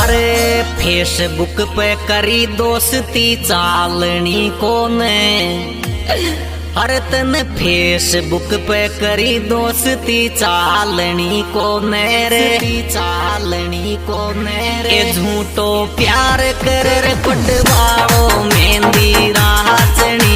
अरे फेसबुक पे करी दोस्ती चालनी कोने। अरे तने फेसबुक पे करी दोस्ती चालनी कोने रे, चालनी कोने रे। झूठो प्यार कर रे पटवाओ मेहंदी राचनी